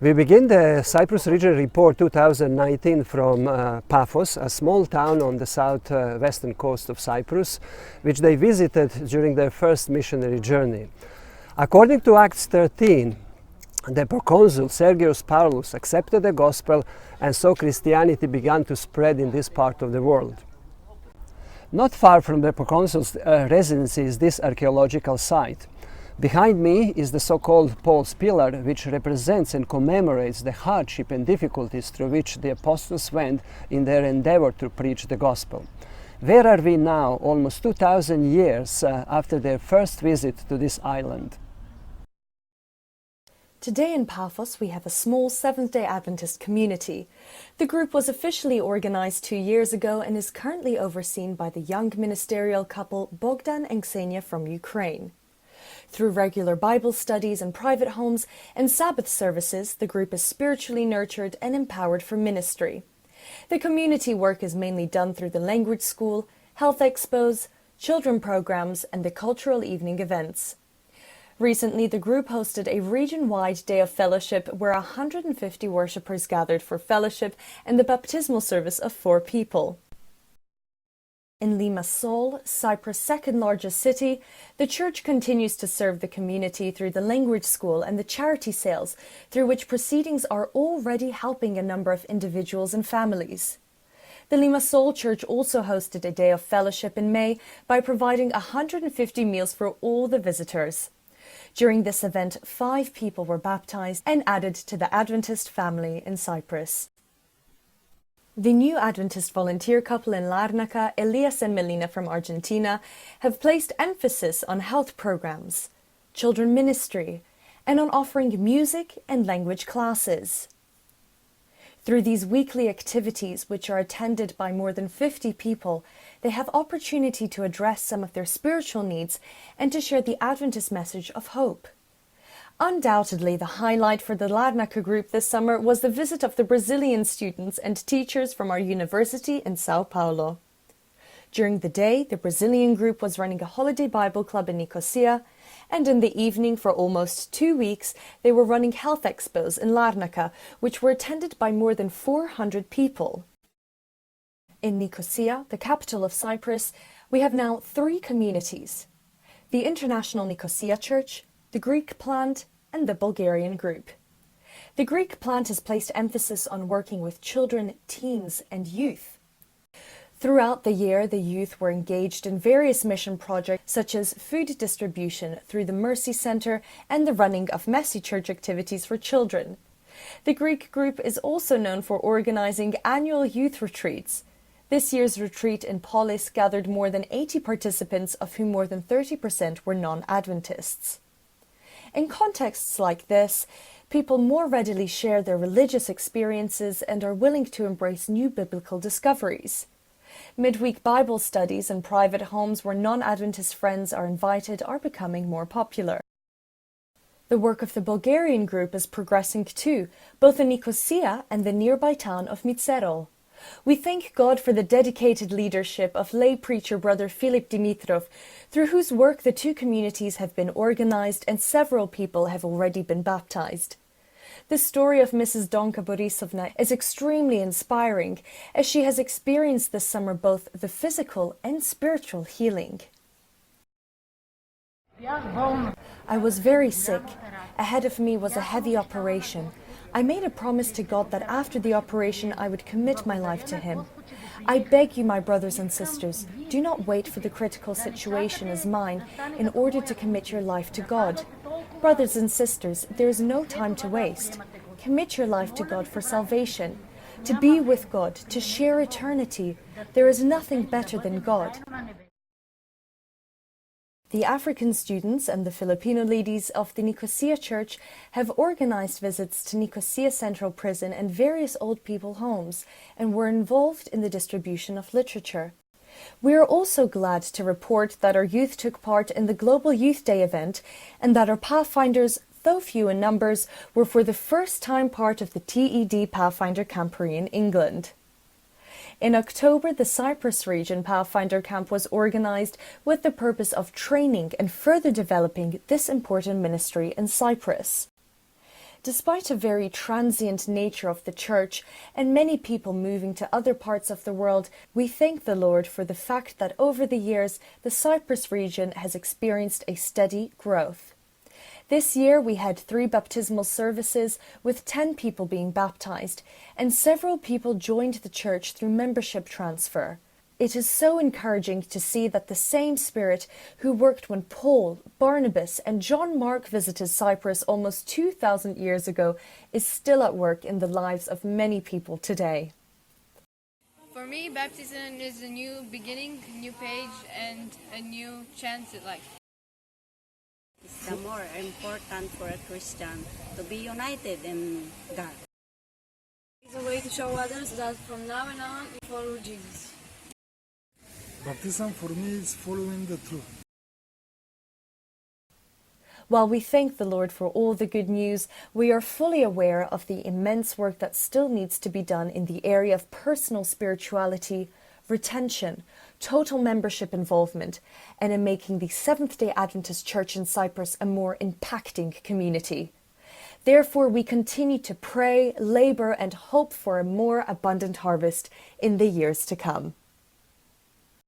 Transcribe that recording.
We begin the Cyprus Region Report 2019 from Paphos, a small town on the southwestern coast of Cyprus, which they visited during their first missionary journey. According to Acts 13, the proconsul Sergius Paulus accepted the gospel, and so Christianity began to spread in this part of the world. Not far from the proconsul's residency is this archaeological site. Behind me is the so-called Paul's Pillar, which represents and commemorates the hardship and difficulties through which the apostles went in their endeavor to preach the gospel. Where are we now, almost 2,000 years after their first visit to this island? Today in Paphos, we have a small Seventh-day Adventist community. The group was officially organized 2 years ago and is currently overseen by the young ministerial couple Bogdan and Ksenia from Ukraine. Through regular Bible studies and private homes and Sabbath services, the group is spiritually nurtured and empowered for ministry. The community work is mainly done through the language school, health expos, children programs, and the cultural evening events. Recently, the group hosted a region-wide day of fellowship where 150 worshippers gathered for fellowship and the baptismal service of 4 people. In Limassol, Cyprus' second largest city, the church continues to serve the community through the language school and the charity sales, through which proceedings are already helping a number of individuals and families. The Limassol church also hosted a day of fellowship in May by providing 150 meals for all the visitors. During this event, 5 people were baptized and added to the Adventist family in Cyprus. The new Adventist volunteer couple in Larnaca, Elias and Melina from Argentina, have placed emphasis on health programs, children ministry, and on offering music and language classes. Through these weekly activities, which are attended by more than 50 people, they have opportunity to address some of their spiritual needs and to share the Adventist message of hope. Undoubtedly, the highlight for the Larnaca group this summer was the visit of the Brazilian students and teachers from our university in Sao Paulo. During the day, the Brazilian group was running a holiday Bible club in Nicosia, and in the evening, for almost 2 weeks, they were running health expos in Larnaca, which were attended by more than 400 people. In Nicosia, the capital of Cyprus, we have now 3 communities: the International Nicosia Church, the Greek plant, and the Bulgarian group. The Greek plant has placed emphasis on working with children, teens, and youth. Throughout the year, the youth were engaged in various mission projects such as food distribution through the Mercy Center and the running of messy church activities for children. The Greek group is also known for organizing annual youth retreats. This year's retreat in Polis gathered more than 80 participants, of whom more than 30% were non-Adventists. In contexts like this, people more readily share their religious experiences and are willing to embrace new biblical discoveries. Midweek Bible studies and private homes where non-Adventist friends are invited are becoming more popular. The work of the Bulgarian group is progressing too, both in Nicosia and the nearby town of Mizerol. We thank God for the dedicated leadership of lay preacher Brother Filip Dimitrov, through whose work the 2 communities have been organized and several people have already been baptized. The story of Mrs. Donka Borisovna is extremely inspiring, as she has experienced this summer both the physical and spiritual healing. I was very sick. Ahead of me was a heavy operation. I made a promise to God that after the operation I would commit my life to Him. I beg you, my brothers and sisters, do not wait for the critical situation as mine in order to commit your life to God. Brothers and sisters, there is no time to waste. Commit your life to God for salvation, to be with God, to share eternity. There is nothing better than God. The African students and the Filipino ladies of the Nicosia Church have organized visits to Nicosia Central Prison and various old people homes and were involved in the distribution of literature. We are also glad to report that our youth took part in the Global Youth Day event and that our Pathfinders, though few in numbers, were for the first time part of the TED Pathfinder Camporee in England. In October, the Cyprus Region Pathfinder Camp was organized with the purpose of training and further developing this important ministry in Cyprus. Despite a very transient nature of the church and many people moving to other parts of the world, we thank the Lord for the fact that over the years the Cyprus region has experienced a steady growth. This year we had 3 baptismal services with 10 people being baptized, and several people joined the church through membership transfer. It is so encouraging to see that the same Spirit who worked when Paul, Barnabas and John Mark visited Cyprus almost 2,000 years ago is still at work in the lives of many people today. For me, baptism is a new beginning, a new page, and a new chance at life. It's more important for a Christian to be united in God. It's a way to show others that from now on we follow Jesus. Baptism for me is following the truth. While we thank the Lord for all the good news, we are fully aware of the immense work that still needs to be done in the area of personal spirituality, retention, total membership involvement, and in making the Seventh-day Adventist Church in Cyprus a more impacting community. Therefore, we continue to pray, labour and hope for a more abundant harvest in the years to come.